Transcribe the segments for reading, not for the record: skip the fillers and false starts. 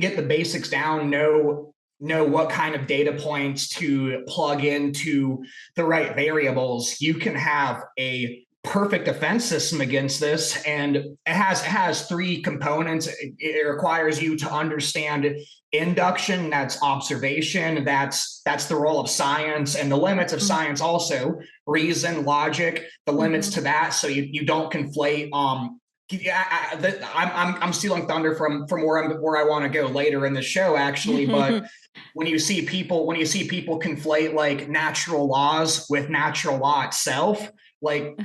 can get the basics down, know what kind of data points to plug into the right variables, you can have a perfect defense system against this. And it has three components. It requires you to understand induction, that's observation, that's the role of science and the limits of science, also reason, logic, the limits to that, so you don't conflate I'm stealing thunder from where I want to go later in the show, actually. But when you see people conflate like natural laws with natural law itself, like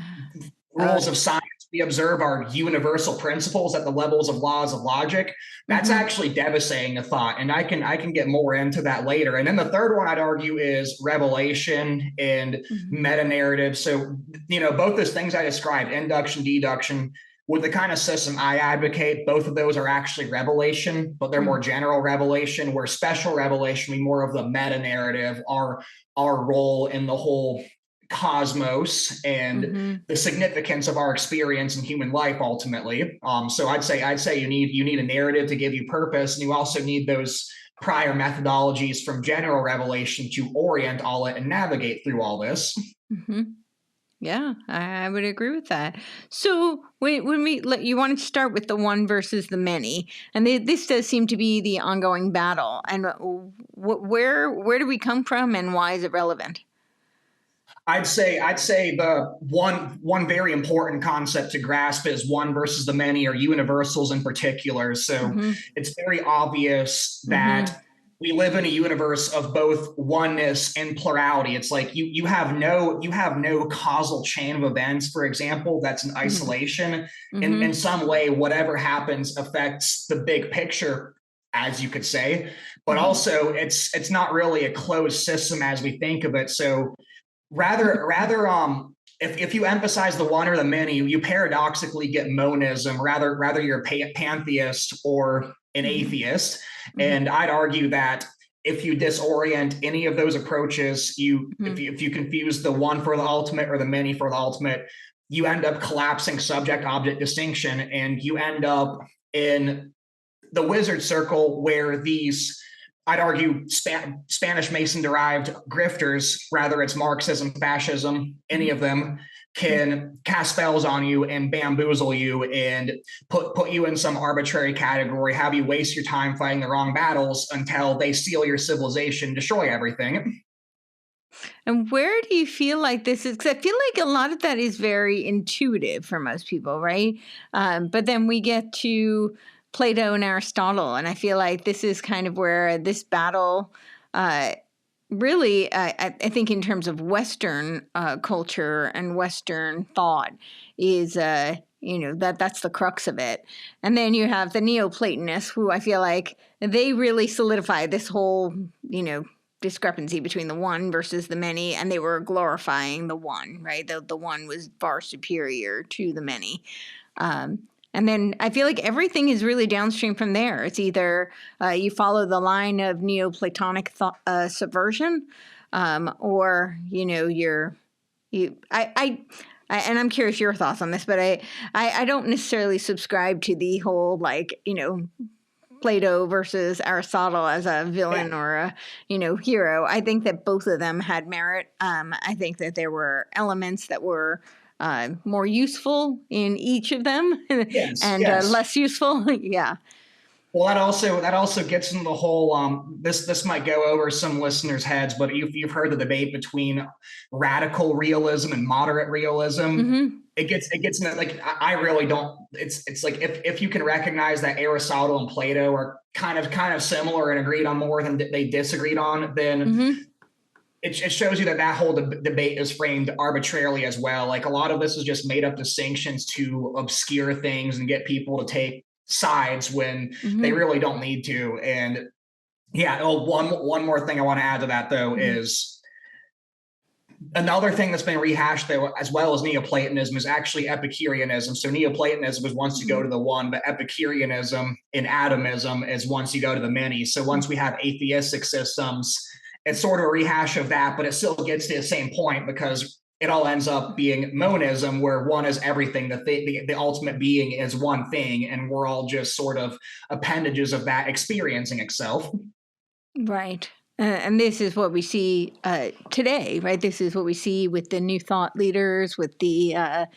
rules of science we observe are universal principles at the levels of laws of logic. That's actually devastating to thought, and I can get more into that later. And then the third one I'd argue is revelation and meta narrative. So both those things I described, induction, deduction, with the kind of system I advocate, both of those are actually revelation, but they're more general revelation, where special revelation would be more of the meta narrative, our role in the whole cosmos and the significance of our experience in human life ultimately. So I'd say you need a narrative to give you purpose, and you also need those prior methodologies from general revelation to orient all it and navigate through all this. Yeah, I would agree with that. So when you want to start with the one versus the many, and this does seem to be the ongoing battle. And where do we come from, and why is it relevant? I'd say the one very important concept to grasp is one versus the many, or universals in particular. So it's very obvious that we live in a universe of both oneness and plurality. It's like you have no causal chain of events, for example, that's in isolation. In some way, whatever happens affects the big picture, as you could say. But also it's not really a closed system as we think of it. So rather if you emphasize the one or the many, you paradoxically get monism, rather you're a pantheist or an atheist. And I'd argue that if you disorient any of those approaches, if you confuse the one for the ultimate or the many for the ultimate, you end up collapsing subject-object distinction, and you end up in the wizard circle where these, I'd argue, Spanish Mason-derived grifters, whether it's Marxism, fascism, any of them, can cast spells on you and bamboozle you and put you in some arbitrary category, have you waste your time fighting the wrong battles until they steal your civilization, destroy everything. And where do you feel like this is? Because I feel like a lot of that is very intuitive for most people, right? But then we get to Plato and Aristotle, and I feel like this is kind of where this battle really, I think in terms of Western culture and Western thought is, that's the crux of it. And then you have the Neoplatonists, who I feel like they really solidify this whole, discrepancy between the one versus the many, and they were glorifying the one, right? The one was far superior to the many. And then I feel like everything is really downstream from there. It's either you follow the line of Neoplatonic subversion, or and I'm curious your thoughts on this, but I don't necessarily subscribe to the whole Plato versus Aristotle as a villain or a hero. I think that both of them had merit. I think that there were elements that were more useful in each of them, and less useful. Yeah. Well, that also gets into the whole. This might go over some listeners' heads, but you've heard the debate between radical realism and moderate realism. It gets into, like, I really don't. It's like if you can recognize that Aristotle and Plato are kind of similar and agreed on more than they disagreed on, then it shows you that whole debate is framed arbitrarily as well. Like, a lot of this is just made up distinctions to obscure things and get people to take sides when they really don't need to. And one more thing I want to add to that, though, is another thing that's been rehashed, though, as well as Neoplatonism, is actually Epicureanism. So Neoplatonism is once you go to the one, but Epicureanism and atomism is once you go to the many. So once we have atheistic systems, it's sort of a rehash of that, but it still gets to the same point, because it all ends up being monism, where one is everything. The ultimate being is one thing, and we're all just sort of appendages of that experiencing itself. Right. And this is what we see today, right? This is what we see with the new thought leaders, with the,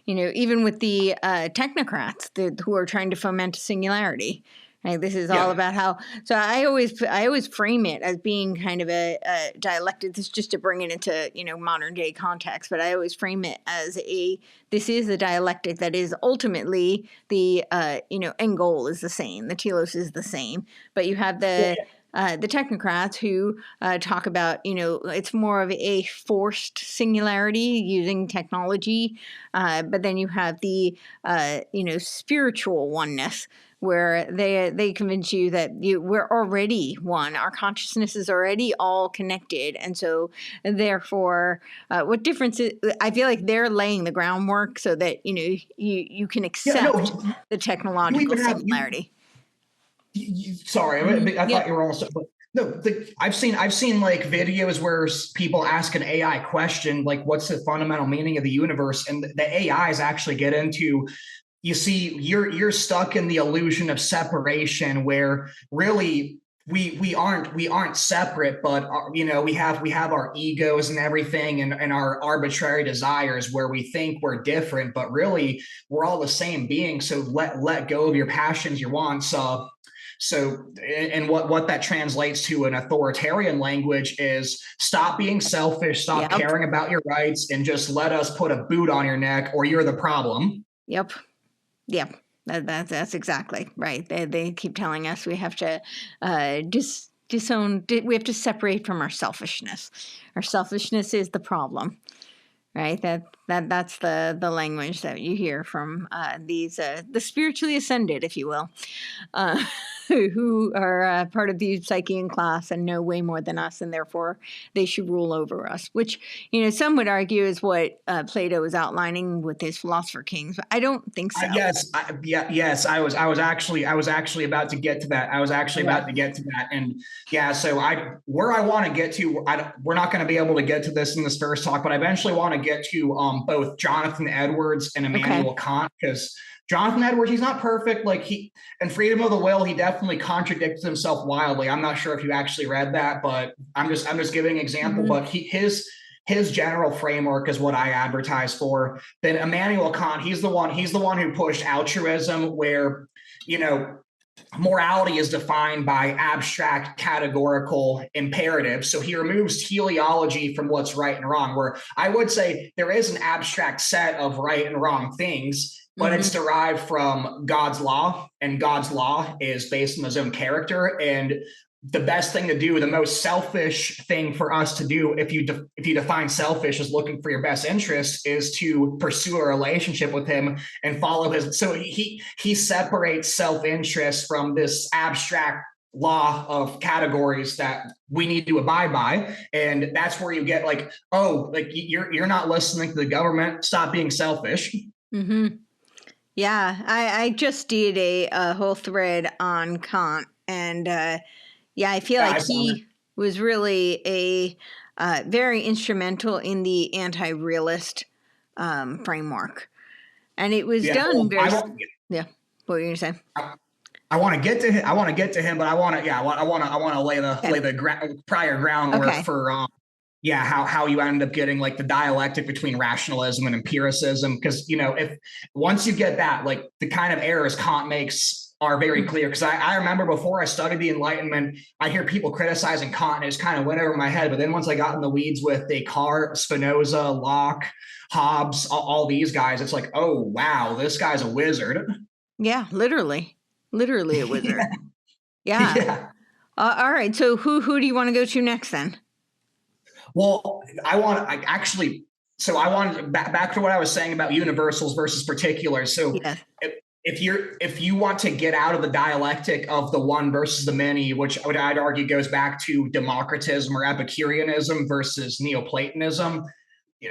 even with the technocrats who are trying to foment singularity. Right? This is all Yeah. about how. So I always frame it as being kind of a dialectic. This is just to bring it into modern day context, but I always frame it as this is a dialectic that is ultimately the end goal is the same. The telos is the same, but you have the technocrats who talk about, it's more of a forced singularity using technology. But then you have the, spiritual oneness, where they convince you that we're already one. Our consciousness is already all connected. And so therefore, what difference is, I feel like they're laying the groundwork so that, you can Yeah, no, accept the you technological even have singularity. sorry, I thought Yep. you were almost. But no, I've seen like videos where people ask an AI question, like, "What's the fundamental meaning of the universe?" And the AIs actually get into. You see, you're stuck in the illusion of separation, where really we aren't separate, but we have our egos and everything, and our arbitrary desires, where we think we're different, but really we're all the same being. So let go of your passions, your wants. And what that translates to in authoritarian language is stop being selfish, stop Yep. caring about your rights, and just let us put a boot on your neck, or you're the problem. Yep. Yep. That's exactly right. They keep telling us we have to disown. We have to separate from our selfishness. Our selfishness is the problem, right? That's the language that you hear from these the spiritually ascended, if you will, uh, who are part of the Psychian class and know way more than us, and therefore they should rule over us. Which some would argue is what Plato is outlining with his philosopher kings, but I don't think so. Yes. I was actually about to get to that. I was actually Okay. about to get to that, and yeah. So where I want to get to, we're not going to be able to get to this in this first talk, but I eventually want to get to both Jonathan Edwards and Immanuel Okay. Kant, because Jonathan Edwards, he's not perfect. Like in Freedom of the Will, he definitely contradicts himself wildly. I'm not sure if you actually read that, but I'm just giving an example. Mm-hmm. But his general framework is what I advertise for. Then Immanuel Kant, he's the one who pushed altruism, where you know morality is defined by abstract categorical imperatives. So he removes teleology from what's right and wrong, where I would say there is an abstract set of right and wrong things, but it's Mm-hmm. derived from God's law, and God's law is based on his own character. And the best thing to do, the most selfish thing for us to do, if you define selfish as looking for your best interest, is to pursue a relationship with him and follow his. So he separates self-interest from this abstract law of categories that we need to abide by. And that's where you get like, oh, like you're not listening to the government, stop being selfish. Mm-hmm. Yeah, I just did a whole thread on Kant, and yeah, I feel Yeah, like I saw that. he was really a very instrumental in the anti-realist framework, and it was Yeah, done well, very. Yeah, what were you gonna say? I want to get to him. I want to get to him, but I want to, yeah, I want to lay the Okay. prior groundwork Okay. for, yeah, how you end up getting like the dialectic between rationalism and empiricism, because if once you get that, like the kind of errors Kant makes are very clear. Because I remember before I studied the Enlightenment, I hear people criticizing Kant, and it just kind of went over my head. But then once I got in the weeds with Descartes, Spinoza, Locke, Hobbes, all these guys, it's like, oh wow, this guy's a wizard. Yeah, literally a wizard. Yeah. Yeah. All right. So who do you want to go to next then? Well, I actually, so I wanted back to what I was saying about universals versus particulars. So Yes. if you want to get out of the dialectic of the one versus the many, which I'd argue goes back to Democritism or Epicureanism versus Neoplatonism,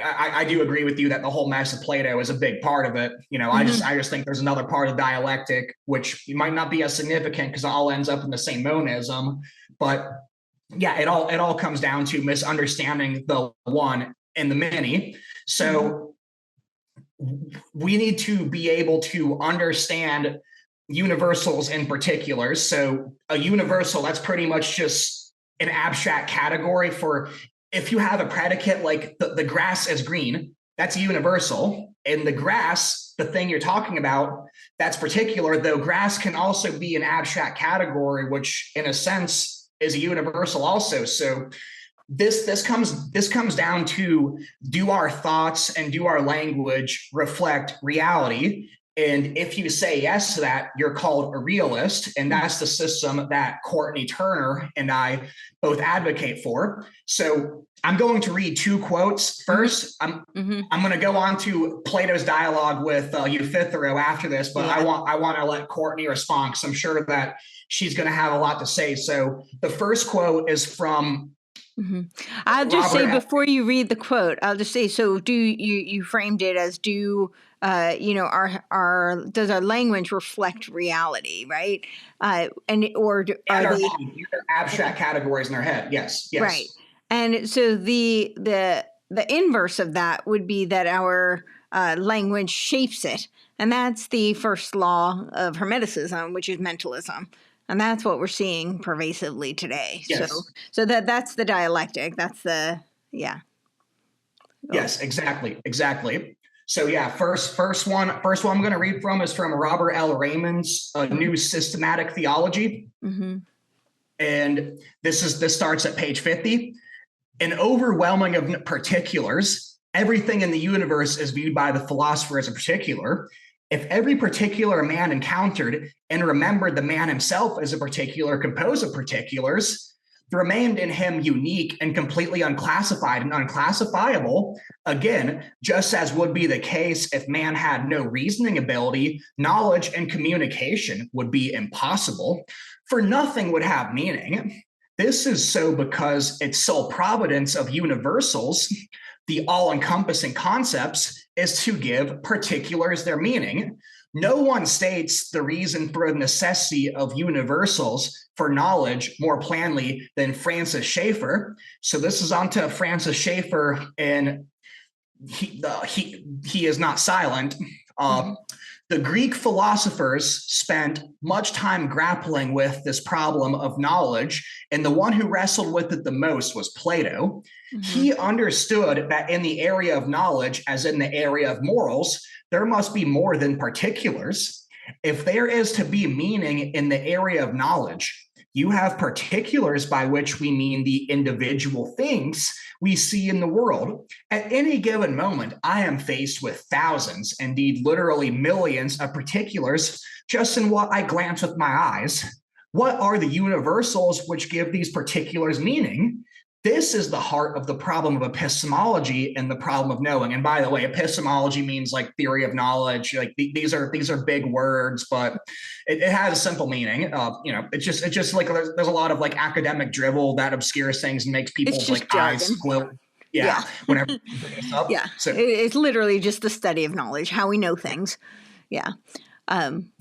I do agree with you that the whole mess of Plato is a big part of it. Mm-hmm. I just think there's another part of dialectic which might not be as significant because it all ends up in the same monism. But yeah, it all comes down to misunderstanding the one and the many. So we need to be able to understand universals in particulars. So a universal, that's pretty much just an abstract category for, if you have a predicate like the grass is green, that's a universal. And the grass, the thing you're talking about, that's particular, though grass can also be an abstract category, which in a sense is a universal also. So this comes down to, do our thoughts and do our language reflect reality? And if you say yes to that, you're called a realist. And that's the system that Courtney Turner and I both advocate for. So I'm going to read two quotes. First, I'm going to go on to Plato's dialogue with Euthyphro after this, but I want to let Courtney respond, because I'm sure that she's going to have a lot to say. So the first quote is from I'll just say, before you read the quote, I'll just say, so do you framed it as, do our does our language reflect reality, right? Are they abstract categories in our head? Yes. Right. And so the inverse of that would be that our language shapes it, and that's the first law of Hermeticism, which is mentalism. And that's what we're seeing pervasively today. Yes. So that's the dialectic. That's the, Yes, exactly. So first one I'm going to read from is from Robert L. Raymond's New Systematic Theology. And this starts at page 50. An overwhelming of particulars, everything in the universe is viewed by the philosopher as a particular. If every particular man encountered and remembered the man himself as a particular composed of particulars, remained in him unique and completely unclassified and unclassifiable, again, just as would be the case if man had no reasoning ability, knowledge and communication would be impossible, for nothing would have meaning. This is so because its sole providence of universals, the all-encompassing concepts, is to give particulars their meaning. No one states the reason for the necessity of universals for knowledge more plainly than Francis Schaeffer. So this is on to Francis Schaeffer, and he is not silent. The Greek philosophers spent much time grappling with this problem of knowledge, and the one who wrestled with it the most was Plato. He understood that in the area of knowledge, as in the area of morals, there must be more than particulars. If there is to be meaning in the area of knowledge, you have particulars by which we mean the individual things we see in the world. At any given moment, I am faced with thousands, indeed literally millions of particulars just in what I glance with my eyes. What are the universals which give these particulars meaning? This is the heart of the problem of epistemology and the problem of knowing. And by the way, epistemology means like theory of knowledge. Like these are big words, but it has a simple meaning. It's just like there's a lot of like academic drivel that obscures things and makes people's like eyes squint. Yeah. Whenever you bring this up. Yeah. So it's literally just the study of knowledge, how we know things. Yeah.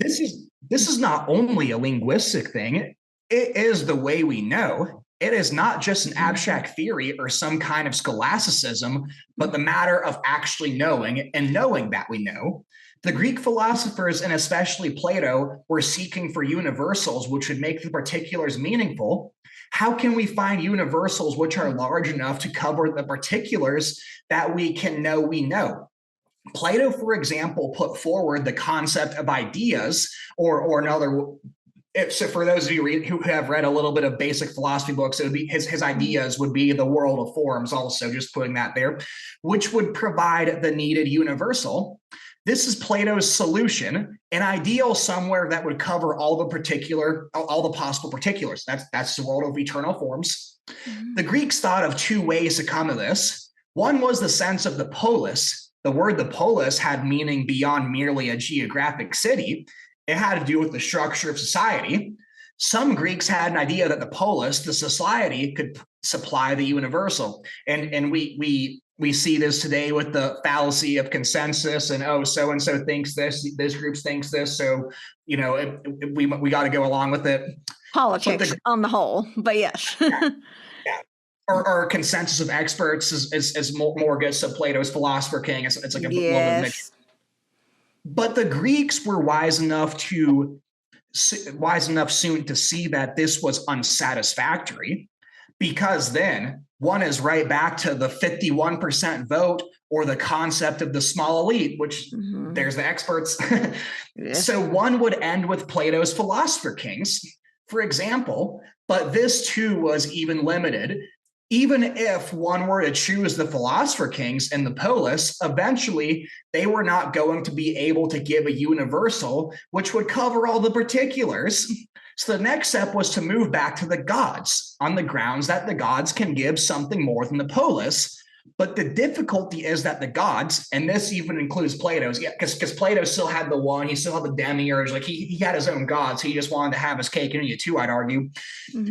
This is not only a linguistic thing. It is the way we know. It is not just an abstract theory or some kind of scholasticism, but the matter of actually knowing and knowing that we know. The Greek philosophers, and especially Plato, were seeking for universals which would make the particulars meaningful. How can we find universals which are large enough to cover the particulars that we can know we know? Plato, for example, put forward the concept of ideas, or another. So for those of you who have read a little bit of basic philosophy books, it would be his ideas would be the world of forms, also just putting that there, which would provide the needed universal. This is Plato's solution, an ideal somewhere that would cover all the possible particulars. That's the world of eternal forms. The Greeks thought of two ways to come to this. One was the sense of the polis. The word the polis had meaning beyond merely a geographic city. It had to do with the structure of society. Some Greeks had an idea that the polis, the society, could supply the universal. And we see this today with the fallacy of consensus and, so-and-so thinks this group thinks this. So, we got to go along with it. Politics on the whole, but yes. Yeah. or consensus of experts is more good. So Plato's Philosopher King. It's like a little bit mixed. Yes. But the Greeks were wise enough soon to see that this was unsatisfactory, because then one is right back to the 51% vote or the concept of the small elite, which there's the experts. Yes. So one would end with Plato's Philosopher Kings, for example, but this too was even limited. Even if one were to choose the Philosopher Kings and the Polis, eventually they were not going to be able to give a universal, which would cover all the particulars. So the next step was to move back to the gods on the grounds that the gods can give something more than the Polis. But the difficulty is that the gods, and this even includes Plato's, because Plato still had the one, he still had the demiurge, like he had his own gods. He just wanted to have his cake and eat it too, I'd argue,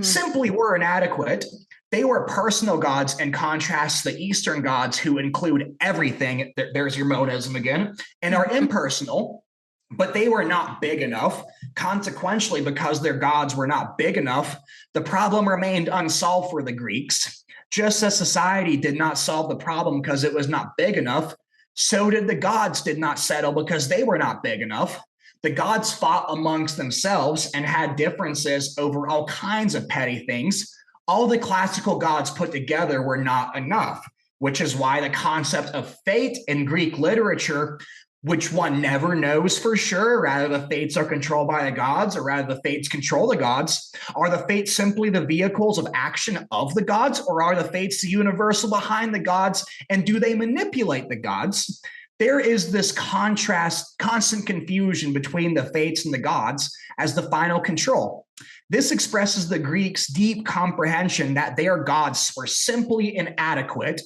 simply were inadequate. They were personal gods in contrast to the Eastern gods, who include everything. There's your monism again, and are impersonal, but they were not big enough. Consequently, because their gods were not big enough, the problem remained unsolved for the Greeks. Just as society did not solve the problem because it was not big enough, so did the gods did not settle because they were not big enough. The gods fought amongst themselves and had differences over all kinds of petty things. All the classical gods put together were not enough, which is why the concept of fate in Greek literature, which one never knows for sure, rather the fates are controlled by the gods or rather the fates control the gods. Are the fates simply the vehicles of action of the gods, or are the fates the universal behind the gods, and do they manipulate the gods? There is this constant confusion between the fates and the gods as the final control. This expresses the Greeks' deep comprehension that their gods were simply inadequate.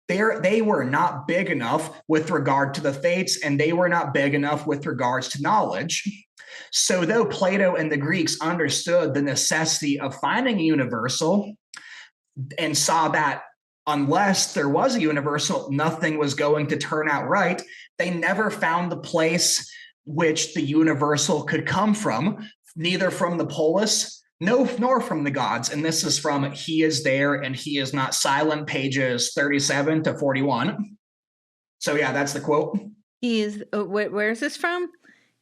They were not big enough with regard to the fates, and they were not big enough with regards to knowledge. So though Plato and the Greeks understood the necessity of finding a universal and saw that unless there was a universal, nothing was going to turn out right, they never found the place which the universal could come from, neither from the polis, nor from the gods. And this is from He Is There and He Is Not Silent, pages 37 to 41. So yeah, that's the quote. He is, where is this from?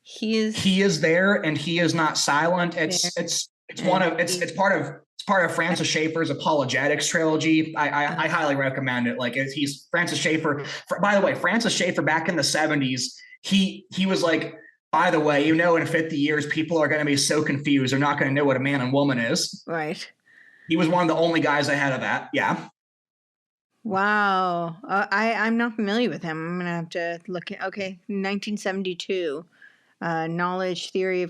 He is there and He is not silent. It's part of Francis Schaeffer's apologetics trilogy. I highly recommend it. Like, he's Francis Schaeffer. By the way, Francis Schaeffer back in the 70s, he was like, by the way, in 50 years, people are going to be so confused. They're not going to know what a man and woman is. Right. He was one of the only guys ahead of that. Yeah. Wow. I'm not familiar with him. I'm going to have to look at, 1972, theory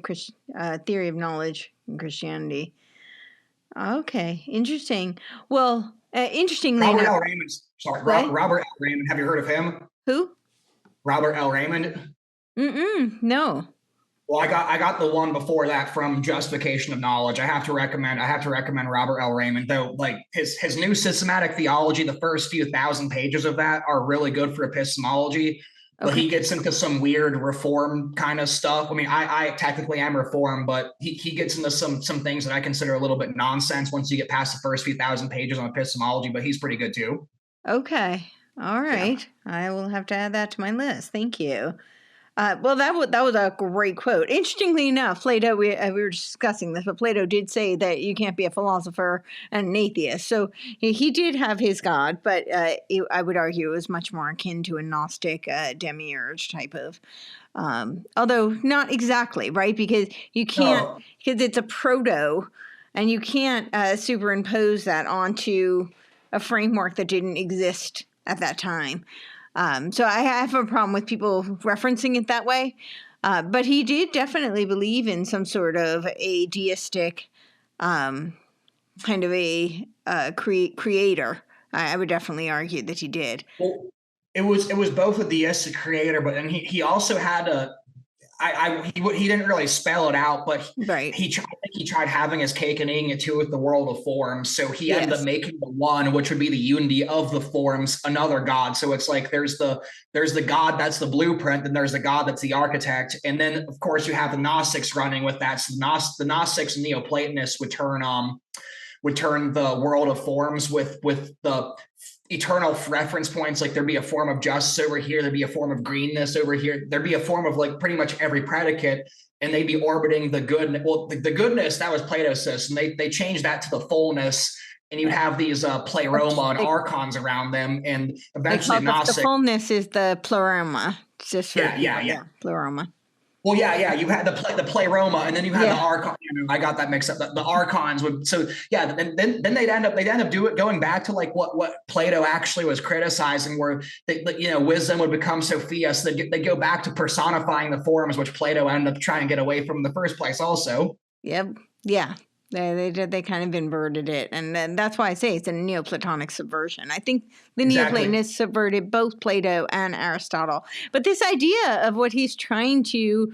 of knowledge in Christianity. Okay. Interesting. Well, interestingly Robert enough. L. Raymond. Sorry, Robert L. Raymond. Have you heard of him? Who? Robert L. Raymond. No. Well, I got the one before that from Justification of Knowledge. I have to recommend Robert L. Raymond, though. Like his new systematic theology, the first few thousand pages of that are really good for epistemology. But he gets into some weird reform kind of stuff. I mean, I technically am reform, but he gets into some things that I consider a little bit nonsense once you get past the first few thousand pages on epistemology, but he's pretty good too. Okay. All right. Yeah. I will have to add that to my list. Thank you. Well, that was a great quote. Interestingly enough, Plato, we were discussing this, but Plato did say that you can't be a philosopher and an atheist. So he did have his God, but I would argue it was much more akin to a Gnostic demiurge type of, although not exactly, right? Because you can't, because it's a proto, and you can't superimpose that onto a framework that didn't exist at that time. So I have a problem with people referencing it that way. But he did definitely believe in some sort of a deistic kind of a creator. I would definitely argue that he did. Well, it was both a deistic creator, but then he also had he didn't really spell it out, but he tried having his cake and eating it too with the world of forms. So he ended up making the one, which would be the unity of the forms, another God. So it's like there's the God that's the blueprint, then there's the God that's the architect, and then of course you have the Gnostics running with that. So the Gnostics and Neoplatonists would turn would turn the world of forms with the eternal reference points. Like there'd be a form of justice over here, there'd be a form of greenness over here, there'd be a form of like pretty much every predicate, and they'd be orbiting the good. Well, the goodness, that was Plato's system. They changed that to the fullness, and you have these pleroma and archons around them, and eventually the fullness is the pleroma. Just for pleroma. Well, yeah. You had the pleroma, and then you had the archon. I got that mixed up. The archons would. So yeah, then they'd end up going back to like what Plato actually was criticizing, where wisdom would become Sophia. So they go back to personifying the forms, which Plato ended up trying to get away from in the first place. Also. Yep. Yeah. They kind of inverted it, and that's why I say it's a Neoplatonic subversion. I think the Neoplatonists subverted both Plato and Aristotle. But this idea of what he's trying to,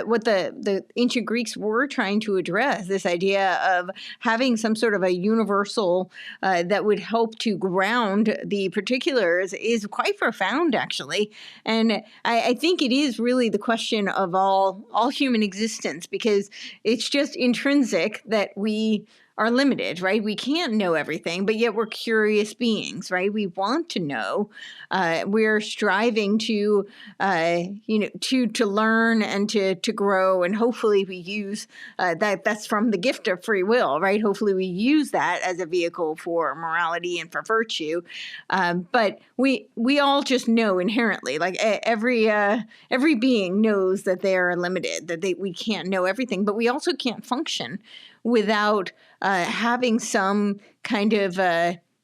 what the ancient Greeks were trying to address, this idea of having some sort of a universal that would help to ground the particulars, is quite profound, actually. And I think it is really the question of all human existence, because it's just intrinsic that we are limited, right? We can't know everything, but yet we're curious beings, right? We want to know. We're striving to learn and to grow, and hopefully we use that. That's from the gift of free will, right? Hopefully we use that as a vehicle for morality and for virtue. But we all just know inherently, like every being knows that they are limited, that we can't know everything, but we also can't function without having some kind of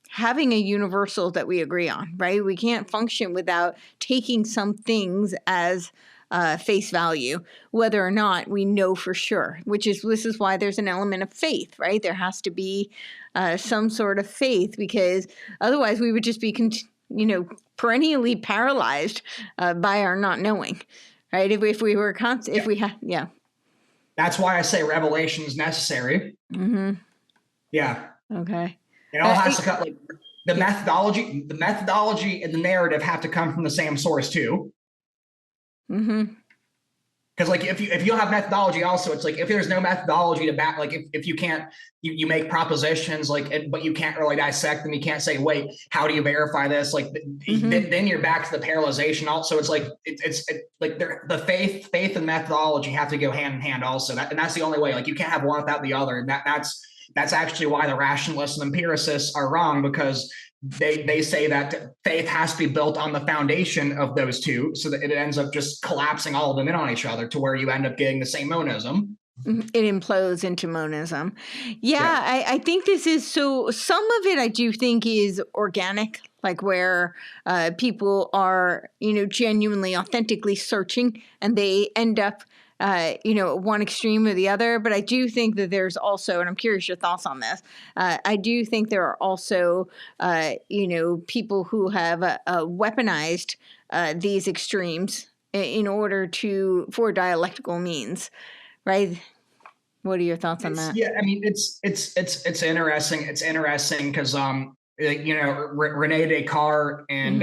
having a universal that we agree on, right? We can't function without taking some things as face value, whether or not we know for sure, this is why there's an element of faith, right? There has to be some sort of faith, because otherwise we would just be perennially paralyzed by our not knowing, right? If we were if we had, That's why I say revelation is necessary. Mm-hmm. Yeah. Okay. It all has to come, like the methodology and the narrative have to come from the same source too. Mm-hmm. Because like if you don't have methodology, also it's like if there's no methodology to back, like if you can't, you make propositions but you can't really dissect them. You can't say, wait, how do you verify this? Like then you're back to the parallelization. Also, it's like it's like the faith and methodology have to go hand in hand. Also, and that's the only way. Like you can't have one without the other. And that's actually why the rationalists and empiricists are wrong, because they say that faith has to be built on the foundation of those two, so that it ends up just collapsing all of them in on each other to where you end up getting the same monism. It implodes into monism. Yeah. I think this is so. Some of it I do think is organic, like where people are, genuinely, authentically searching, and they end up one extreme or the other. But I do think that there's also, and I'm curious your thoughts on this, I do think there are also, people who have weaponized these extremes in order for dialectical means, right? What are your thoughts on that? Yeah, I mean, it's interesting. It's interesting because Rene Descartes and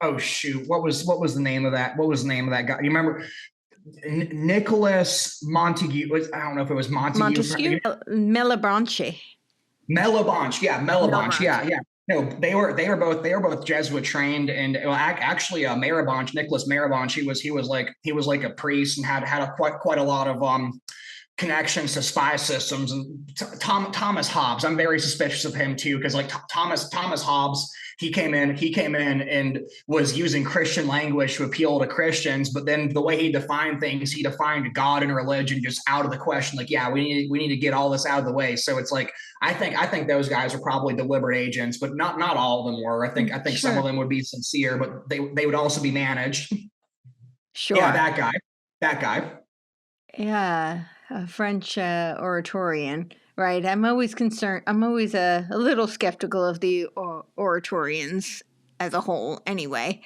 oh shoot, what was the name of that? What was the name of that guy? You remember? Nicholas Montague. I don't know if it was Montague. Malebranche. Malebranche, yeah. No, they were both Jesuit trained, and actually, Nicholas Maribonch, he was like a priest and had quite a lot of connections to spy systems. And Thomas Hobbes, I'm very suspicious of him too, because like Thomas Hobbes, he came in and was using Christian language to appeal to Christians, but then the way he defined things, he defined God and religion just out of the question. Like, yeah, we need to get all this out of the way. So it's like I think those guys are probably deliberate agents, but not all of them were. I think sure. Some of them would be sincere, but they would also be managed. Sure. Yeah, that guy. Yeah, a French oratorian. Right. I'm always concerned. I'm always a little skeptical of the oratorians as a whole anyway,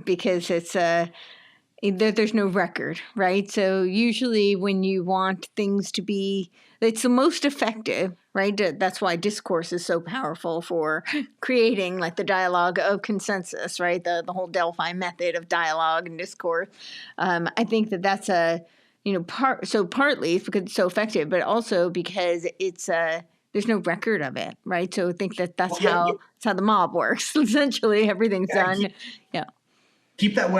because it's there's no record, right? So usually when you want things to be, it's the most effective, right? That's why discourse is so powerful for creating like the dialogue of consensus, right? The whole Delphi method of dialogue and discourse. I think that's a partly because it's so effective, but also because it's there's no record of it, right? So I think that's Well, yeah, how the mob works. Essentially, everything's yeah, done. Yeah. keep that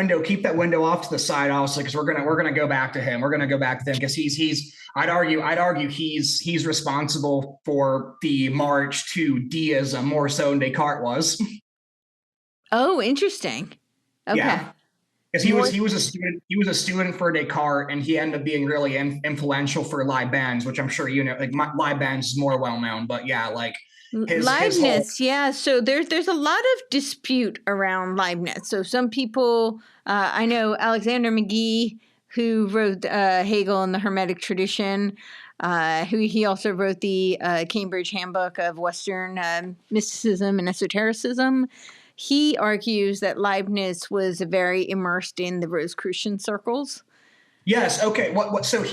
window off to the side, obviously, because we're gonna go back to him. We're gonna go back to him because he's I'd argue he's responsible for the march to deism more so than Descartes was. Oh, interesting. Okay. Yeah. Because More. he was a student for Descartes, and he ended up being really influential for Leibniz, which I'm sure you know. Like Leibniz is more well known, but yeah, like his whole Leibniz, yeah. So there's a lot of dispute around Leibniz. So some people, I know Alexander McGee, who wrote Hegel and the Hermetic Tradition, who he also wrote the Cambridge Handbook of Western Mysticism and Esotericism. He argues that Leibniz was very immersed in the Rosicrucian circles. Yes. Okay. What? So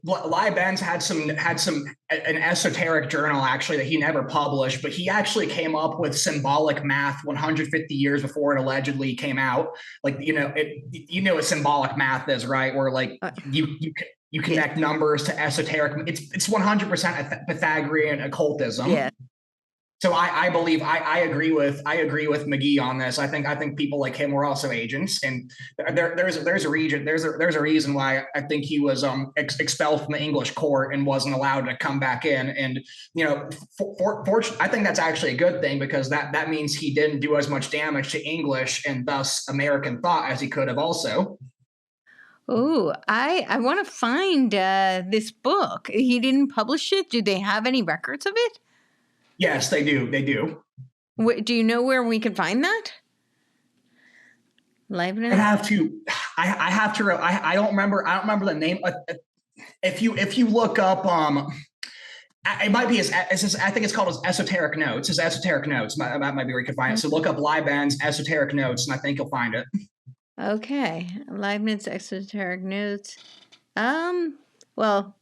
Leibniz had an esoteric journal actually that he never published, but he actually came up with symbolic math 150 years before it allegedly came out. Like what symbolic math is, right? Where like you connect numbers to esoteric. It's 100% Pythagorean occultism. Yeah. So I believe I agree with McGee on this. I think people like him were also agents, and there's a reason why I think he was expelled from the English court and wasn't allowed to come back in. And I think that's actually a good thing, because that means he didn't do as much damage to English and thus American thought as he could have also. Oh, I want to find this book. He didn't publish it. Do they have any records of it? Yes, they do. They do. Do you know where we can find that? Leibniz? I have to. I don't remember. I don't remember the name. If you look up, it might be I think it's called his Esoteric Notes. His Esoteric Notes. That might be where you can find it. So look up Leibniz Esoteric Notes, and I think you'll find it. Okay, Leibniz Esoteric Notes. Well,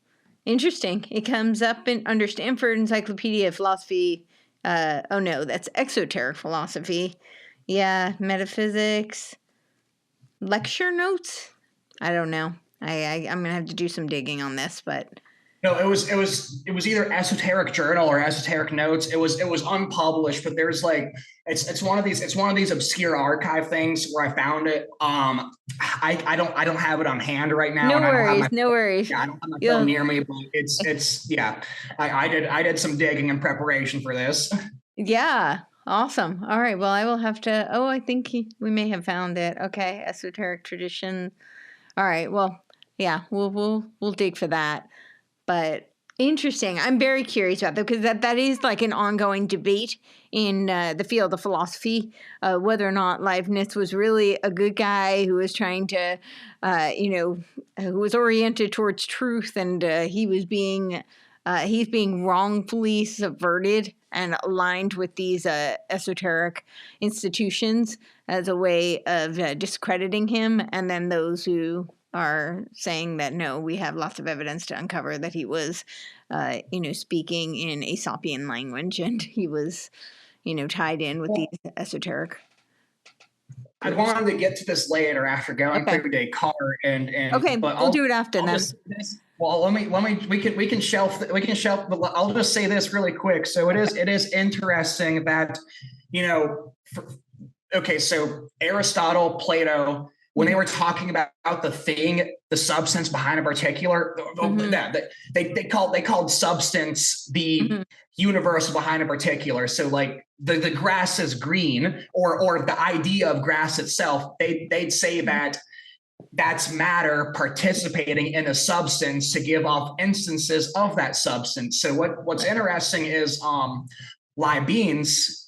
interesting. It comes up under Stanford Encyclopedia of Philosophy. Oh no, that's exoteric philosophy. Yeah, metaphysics. Lecture notes? I don't know. I'm gonna have to do some digging on this, but no, it was either Esoteric Journal or Esoteric Notes. It was unpublished, but there's like it's one of these obscure archive things where I found it. I don't have it on hand right now. No worries. Yeah, I don't have my phone near me, but it's yeah. I did some digging in preparation for this. Yeah. Awesome. All right. Well, I will have to. Oh, I think we may have found it. Okay, Esoteric Tradition. All right. Well, yeah, we'll dig for that. But interesting. I'm very curious about that, because that is like an ongoing debate in the field of philosophy, whether or not Leibniz was really a good guy who was trying to, who was oriented towards truth, and he's being wrongfully subverted and aligned with these esoteric institutions as a way of discrediting him. And then those who are saying that, no, we have lots of evidence to uncover that he was, speaking in Aesopian language, and he was, tied in with these esoteric. I wanted to get to this later after going through Descartes and okay, but we'll do it after then. Well, we can shelf. I'll just say this really quick. So it is interesting that, so Aristotle, Plato, when they were talking about the substance behind a particular, they called substance the universal behind a particular. So like the grass is green, or the idea of grass itself, they'd say that that's matter participating in a substance to give off instances of that substance. So what's interesting is Leibniz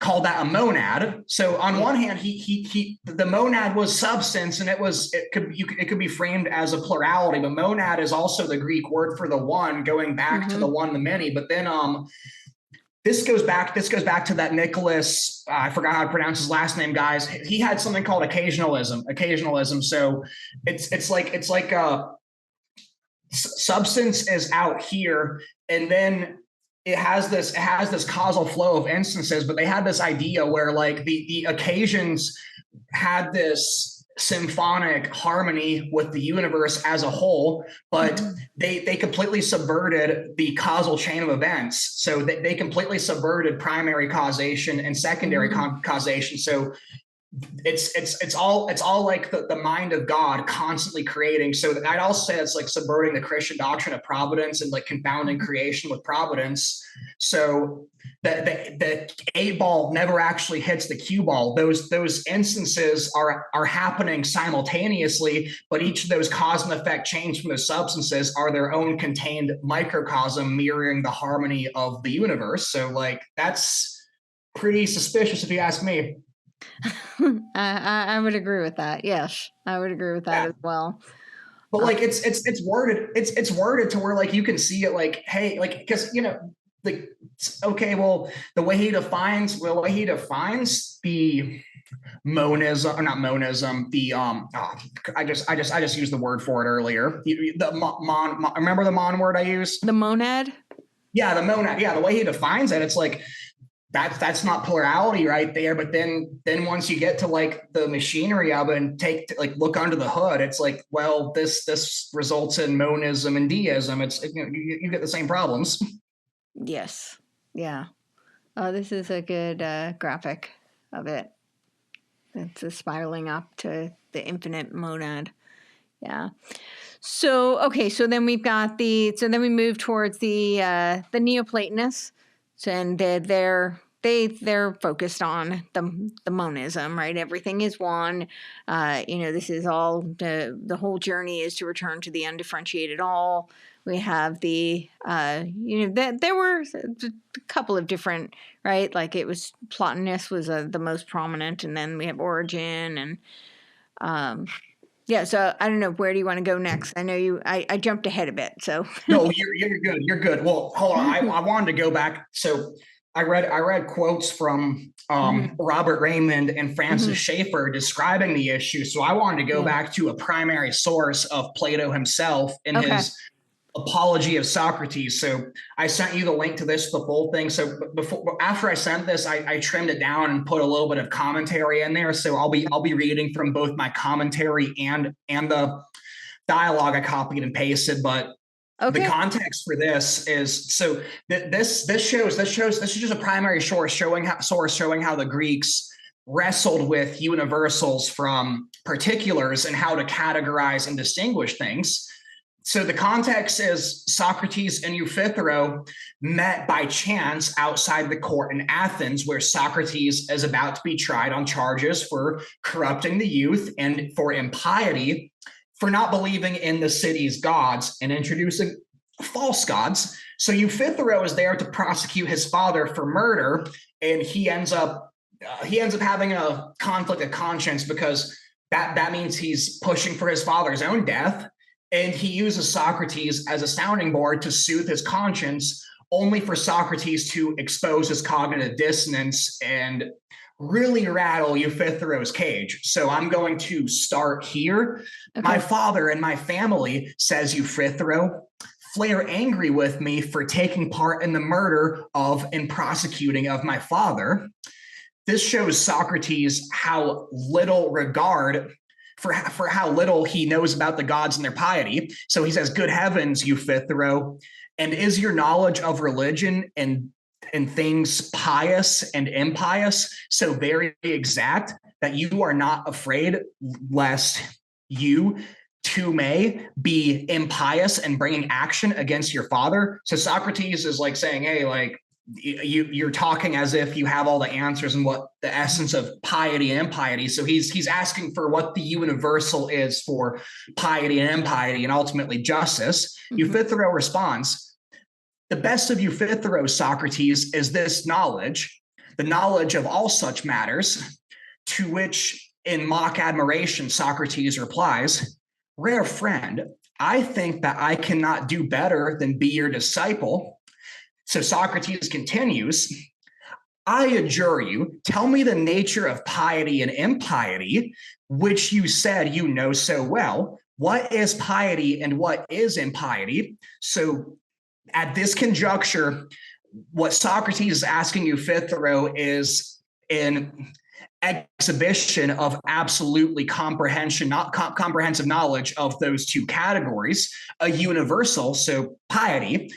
called that a monad. So on one hand, the monad was substance, and it could be framed as a plurality, but monad is also the Greek word for the one, going back to the one, the many. But then this goes back to that Nicholas, I forgot how to pronounce his last name, guys. He had something called occasionalism. So it's like substance is out here, and then it has this causal flow of instances, but they had this idea where like the occasions had this symphonic harmony with the universe as a whole, but Mhm. they completely subverted the causal chain of events. So they completely subverted primary causation and secondary Mhm. causation. So it's all like the mind of God constantly creating. So I'd also say it's like subverting the Christian doctrine of providence and like confounding Mhm. creation with providence. So the eight ball never actually hits the cue ball. Those instances are happening simultaneously, but each of those cause and effect chains from those substances are their own contained microcosm mirroring the harmony of the universe. So like that's pretty suspicious if you ask me. I would agree with that. Yes, I would agree with that Yeah. as well. But Uh, like it's worded to where like you can see it like, hey, like because like okay, well the way he defines the monism, or not monism, the I just used the word for it earlier. The remember the mon word I used? the monad. Yeah, the monad. Yeah, the way he defines it, it's like that's not plurality right there. But then once you get to like the machinery of it and like look under the hood, it's like, well, this results in monism and deism. You get the same problems. Yes. Yeah. Oh, this is a good graphic of it. It's a spiraling up to the infinite monad. Yeah. So okay, so then we've got so then we move towards the Neoplatonists, and they're focused on the monism, right? Everything is one. This is all the whole journey is to return to the undifferentiated all. We have that there were a couple of different, right? Like it was Plotinus was the most prominent, and then we have Origin and um, yeah, so I don't know. Where do you want to go next? I know I jumped ahead a bit. So, No, you're good. You're good. Well, hold on. I wanted to go back. So I read quotes from hmm Robert Raymond and Francis hmm Schaeffer describing the issue. So I wanted to go yeah. back to a primary source of Plato himself in Okay. his Apology of Socrates. So I sent you the link to this, the full thing. So after I sent this, I trimmed it down and put a little bit of commentary in there. So I'll be reading from both my commentary and the dialogue I copied and pasted. But the Okay. context for this is so this is just a primary source showing how the Greeks wrestled with universals from particulars and how to categorize and distinguish things. So the context is Socrates and Euthyphro met by chance outside the court in Athens, where Socrates is about to be tried on charges for corrupting the youth and for impiety, for not believing in the city's gods and introducing false gods. So Euthyphro is there to prosecute his father for murder, and he ends up having a conflict of conscience because that means he's pushing for his father's own death, and he uses Socrates as a sounding board to soothe his conscience, only for Socrates to expose his cognitive dissonance and really rattle Euthyphro's cage. So I'm going to start here. My Okay. father and my family, says Euthyphro, flare angry with me for taking part in the murder of and prosecuting of my father. This shows Socrates how little regard for how little he knows about the gods and their piety. So he says, "Good heavens, Euthyphro, and is your knowledge of religion and things pious and impious so very exact that you are not afraid lest you too may be impious and bringing action against your father?" So Socrates is like saying, hey, like you're talking as if you have all the answers and what the essence of piety and impiety. So he's asking for what the universal is for piety and impiety and ultimately justice. hmm Euthyphro responds, "The best of Euthyphro, Socrates, is this knowledge, the knowledge of all such matters." To which, in mock admiration, Socrates replies, "Rare friend, I think that I cannot do better than be your disciple." So Socrates continues, "I adjure you, tell me the nature of piety and impiety, which you said you know so well. What is piety and what is impiety?" So at this conjuncture, what Socrates is asking Euthyphro is in exhibition of absolutely comprehensive knowledge of those two categories, a universal, so piety.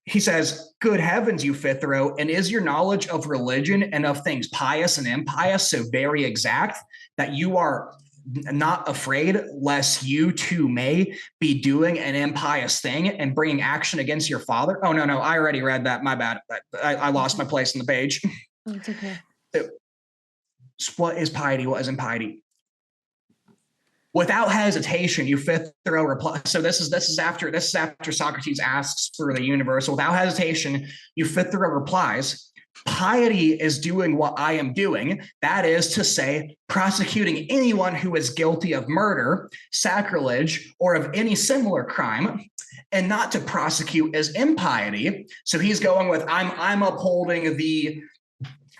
He says, good heavens, Euthyphro, and is your knowledge of religion and of things pious and impious so very exact that you are not afraid lest you too may be doing an impious thing and bringing action against your father? Oh, no, I already read that. My bad. I lost my place on the page. Oh, it's okay. So, what is piety? What is impiety? Without hesitation, Euthyphro replies. So this is after Socrates asks for the universal. Without hesitation, Euthyphro replies, piety is doing what I am doing. That is to say, prosecuting anyone who is guilty of murder, sacrilege, or of any similar crime, and not to prosecute as impiety. So he's going with, I'm upholding the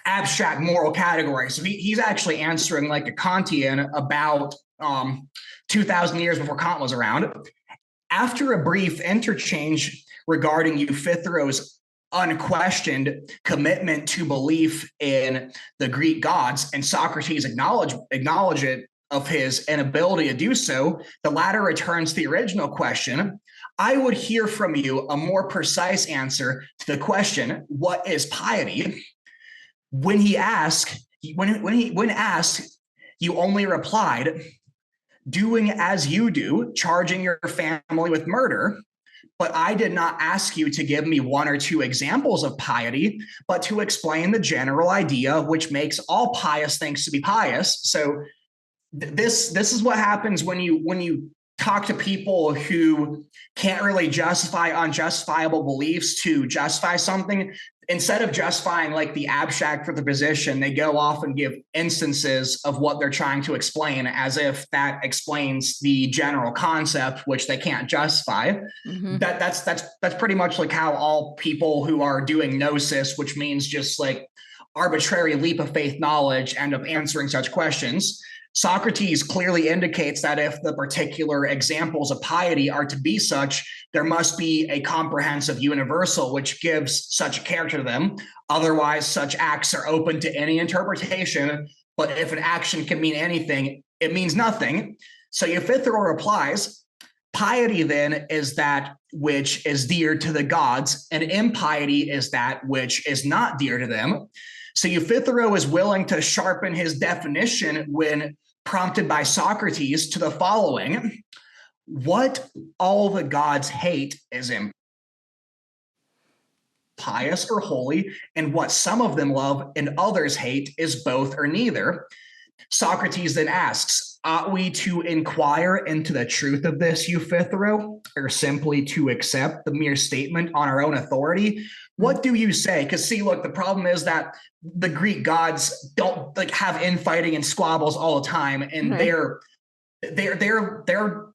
abstract moral category. So he's actually answering like a Kantian about 2,000 years before Kant was around. After a brief interchange regarding Euthyphro's unquestioned commitment to belief in the Greek gods, and Socrates acknowledge it of his inability to do so, the latter returns to the original question. I would hear from you a more precise answer to the question, what is piety? When asked, you only replied, doing as you do, charging your family with murder. But I did not ask you to give me one or two examples of piety, but to explain the general idea which makes all pious things to be pious. So this is what happens when you talk to people who can't really justify unjustifiable beliefs to justify something. Instead of justifying like the abstract for the position, they go off and give instances of what they're trying to explain as if that explains the general concept, which they can't justify. Mm-hmm. That's pretty much like how all people who are doing gnosis, which means just like arbitrary leap of faith knowledge, end up answering such questions. Socrates clearly indicates that if the particular examples of piety are to be such, there must be a comprehensive universal which gives such a character to them. Otherwise, such acts are open to any interpretation. But if an action can mean anything, it means nothing. So Euthyphro replies, piety then is that which is dear to the gods, and impiety is that which is not dear to them. So Euthyphro is willing to sharpen his definition when prompted by Socrates to the following: what all the gods hate is impious or holy, and what some of them love and others hate is both or neither. Socrates then asks, ought we to inquire into the truth of this, Euthyphro, or simply to accept the mere statement on our own authority? What do you say? Because see, look, the problem is that the Greek gods don't like have infighting and squabbles all the time, and they're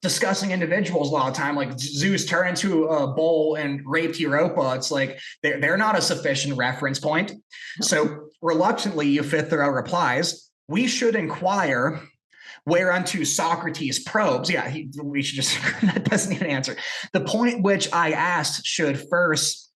discussing individuals a lot of time. Like Zeus turned into a bull and raped Europa. It's like they're not a sufficient reference point. So reluctantly, Euthyphro replies, we should inquire whereunto Socrates probes. Yeah, we should just, that doesn't even answer. The point which I should first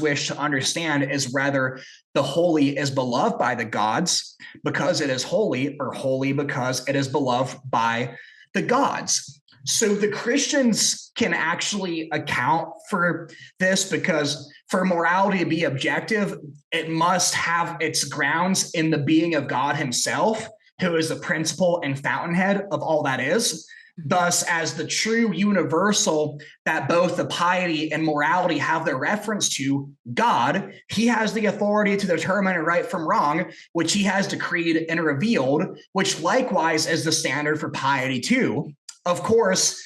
wish to understand is whether the holy is beloved by the gods because it is holy, or holy because it is beloved by the gods. So the Christians can actually account for this, because for morality to be objective, it must have its grounds in the being of God himself, who is the principle and fountainhead of all that is. Thus, as the true universal that both the piety and morality have their reference to, God, he has the authority to determine right from wrong, which he has decreed and revealed, which likewise is the standard for piety too. Of course,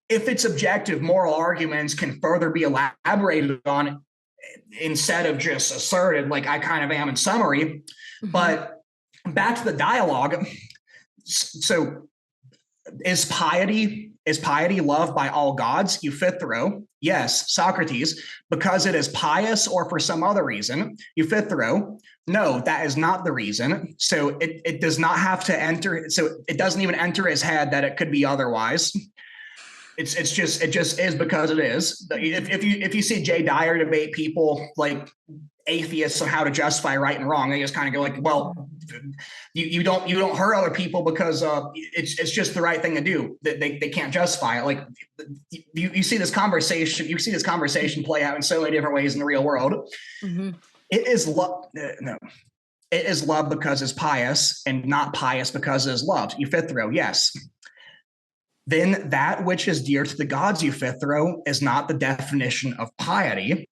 if it's objective, moral arguments can further be elaborated on instead of just asserted, like I kind of am in summary. Mm-hmm. But back to the dialogue. So is piety loved by all gods? Euthyphro, yes. Socrates, because it is pious or for some other reason? Euthyphro, no, that is not the reason. So it does not have to enter. So it doesn't even enter his head that it could be otherwise. it just is because it is. If you see Jay Dyer debate people like atheists on how to justify right and wrong, they just kind of go like, well, you don't hurt other people because it's just the right thing to do. They can't justify it. Like you see this conversation play out in so many different ways in the real world. Mm-hmm. It is love. No, it is love because it's pious, and not pious because it is loved. Euphythro, yes. Then that which is dear to the gods, Euphythro, is not the definition of piety.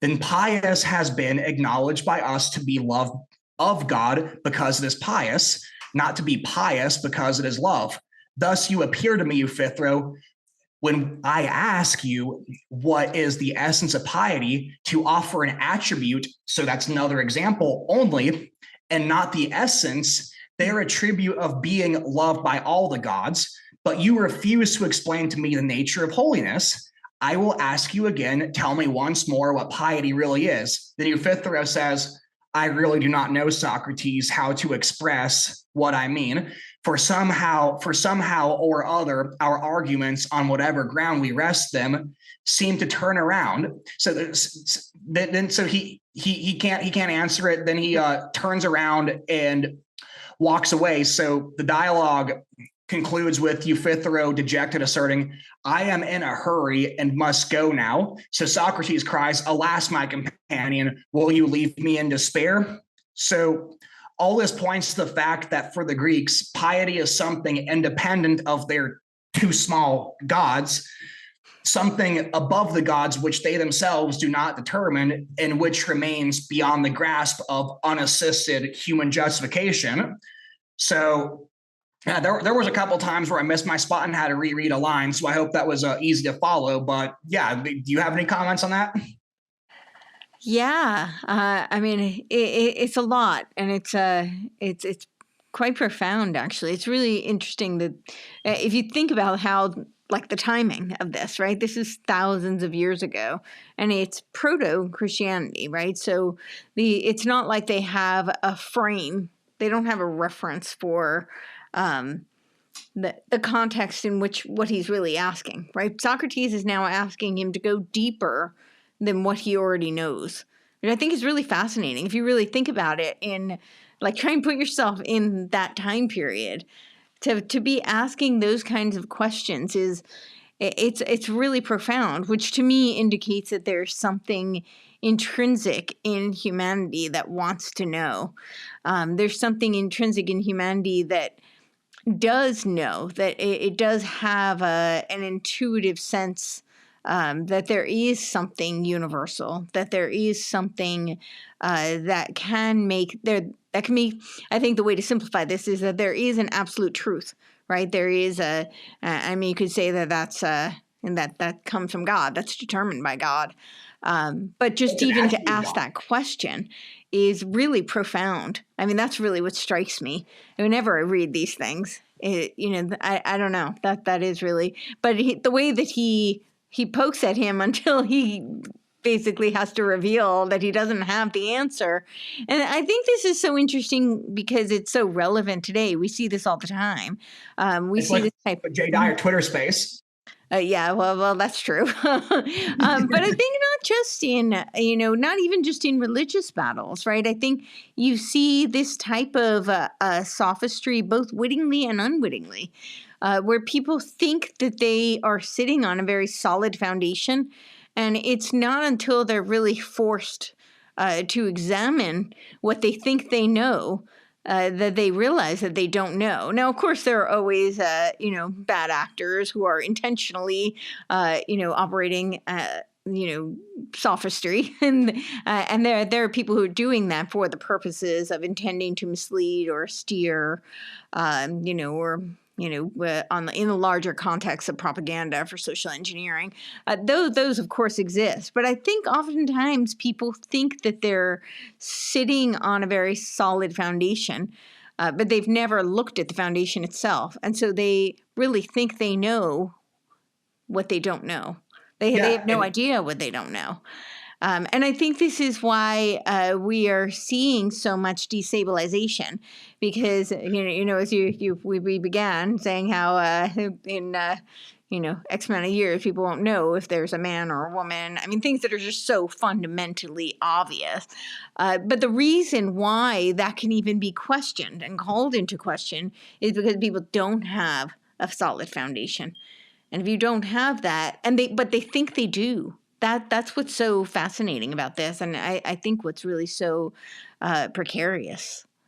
Then pious has been acknowledged by us to be love of God because it is pious, not to be pious because it is love. Thus you appear to me, Euphythro, when I ask you what is the essence of piety, to offer an attribute, so that's another example only, and not the essence, their attribute of being loved by all the gods, but you refuse to explain to me the nature of holiness. I will ask you again, tell me once more what piety really is. Then Euphythro says, I really do not know, Socrates, how to express what I mean. For somehow or other, our arguments, on whatever ground we rest them, seem to turn around. So he can't answer it. Then he turns around and walks away. So the dialogue concludes with Euphythro dejected, asserting, I am in a hurry and must go now. So Socrates cries, alas, my companion, will you leave me in despair? So all this points to the fact that for the Greeks, piety is something independent of their two small gods, something above the gods which they themselves do not determine, and which remains beyond the grasp of unassisted human justification. So yeah, there was a couple of times where I missed my spot and had to reread a line, so I hope that was easy to follow. But yeah, do you have any comments on that? Yeah, I mean, it's a lot, and it's quite profound. Actually, it's really interesting that if you think about how, like, the timing of this, right? This is thousands of years ago, and it's proto-Christianity, right? So it's not like they have a frame. They don't have a reference for the context in which what he's really asking, right? Socrates is now asking him to go deeper than what he already knows, which I think is really fascinating. If you really think about it, in like, try and put yourself in that time period, to be asking those kinds of questions it's really profound, which to me indicates that there's something intrinsic in humanity that wants to know. There's something intrinsic in humanity that does know, that it does have an intuitive sense that there is something universal, that there is something that can make that can be. I think the way to simplify this is that there is an absolute truth, right? There is I mean, you could say that that's and that comes from God, that's determined by God. But just even to ask that question is really profound. I mean, that's really what strikes me whenever I read these things. I don't know, that is really, but the way that he pokes at him until he basically has to reveal that he doesn't have the answer. And I think this is so interesting because it's so relevant today. We see this all the time. It's see like this type of Jay Dyer Twitter space. Yeah, well, that's true. But I think not just in, not even just in religious battles, right? I think you see this type of sophistry both wittingly and unwittingly, where people think that they are sitting on a very solid foundation, and it's not until they're really forced to examine what they think they know that they realize that they don't know. Now, of course, there are always, bad actors who are intentionally, operating, sophistry, and there are people who are doing that for the purposes of intending to mislead or steer, or in the larger context of propaganda for social engineering. Those of course exist, but I think oftentimes people think that they're sitting on a very solid foundation, but they've never looked at the foundation itself, and so they really think they know what they don't know. They have no idea what they don't know. And I think this is why we are seeing so much destabilization, because as we began saying how in X amount of years, people won't know if there's a man or a woman. I mean, things that are just so fundamentally obvious. But the reason why that can even be questioned and called into question is because people don't have a solid foundation. And if you don't have that, but they think they do. That's what's so fascinating about this, and I think what's really so precarious.